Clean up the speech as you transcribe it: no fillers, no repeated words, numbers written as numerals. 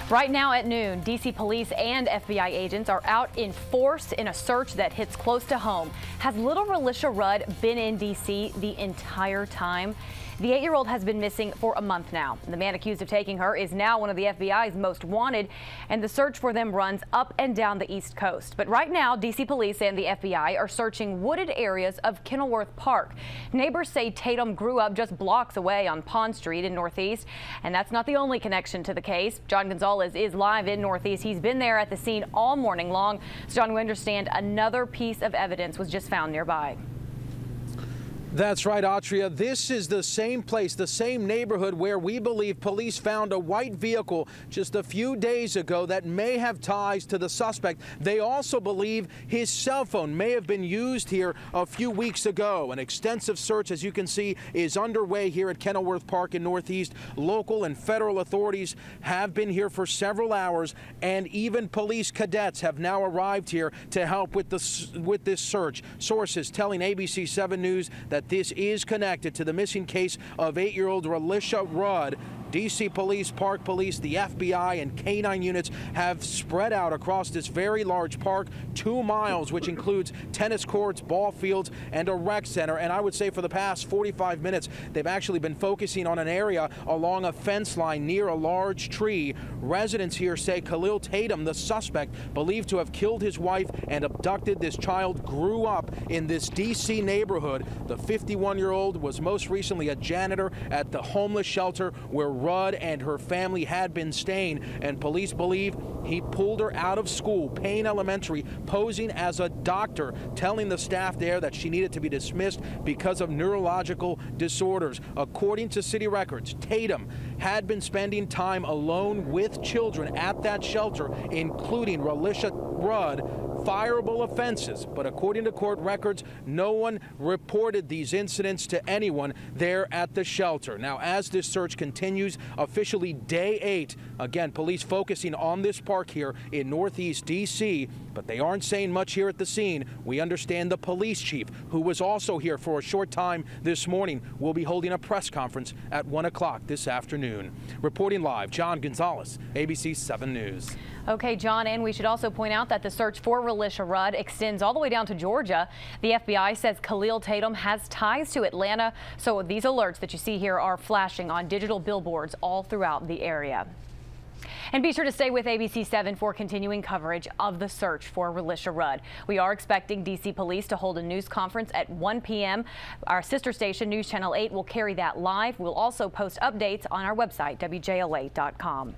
Right now at noon, D.C. police and FBI agents are out in force in a search that hits close to home. Has little Relisha Rudd been in D.C. the entire time? The 8-year-old has been missing for a month now. The man accused of taking her is now one of the FBI's most wanted, and the search for them runs up and down the East Coast. But right now, D.C. police and the FBI are searching wooded areas of Kenilworth Park. Neighbors say Tatum grew up just blocks away on Pond Street in Northeast, and that's not the only connection to the case. John Gonzalez is live in Northeast. He's been there at the scene all morning long. So, John, we understand another piece of evidence was just found nearby. That's right, Atria. This is the same place, the same neighborhood where we believe police found a white vehicle just a few days ago that may have ties to the suspect. They also believe his cell phone may have been used here a few weeks ago. An extensive search, as you can see, is underway here at Kenilworth Park in Northeast. Local and federal authorities have been here for several hours, and even police cadets have now arrived here to help with this search. Sources telling ABC 7 News that this is connected to the missing case of 8-year-old Relisha Rudd. D.C. police, Park Police, the FBI, and K-9 units have spread out across this very large park, 2 miles, which includes tennis courts, ball fields, and a rec center. And I would say for the past 45 minutes, they've actually been focusing on an area along a fence line near a large tree. Residents here say Khalil Tatum, the suspect, believed to have killed his wife and abducted this child, grew up in this D.C. neighborhood. The 51-year-old was most recently a janitor at the homeless shelter where Rudd and her family had been staying, and police believe he pulled her out of school, Payne Elementary, posing as a doctor, telling the staff there that she needed to be dismissed because of neurological disorders. According to city records, Tatum had been spending time alone with children at that shelter, including Relisha Rudd. Fireable offenses, but according to court records, no one reported these incidents to anyone there at the shelter. Now, as this search continues, officially day 8, again, police focusing on this park here in Northeast D.C., but they aren't saying much here at the scene. We understand the police chief, who was also here for a short time this morning, will be holding a press conference at 1 o'clock this afternoon. Reporting live, John Gonzalez, ABC 7 News. Okay, John, and we should also point out that the search for Relisha Rudd extends all the way down to Georgia. The FBI says Khalil Tatum has ties to Atlanta, so these alerts that you see here are flashing on digital billboards all throughout the area. And be sure to stay with ABC 7 for continuing coverage of the search for Relisha Rudd. We are expecting D.C. police to hold a news conference at 1 p.m. Our sister station, News Channel 8, will carry that live. We'll also post updates on our website, WJLA.com.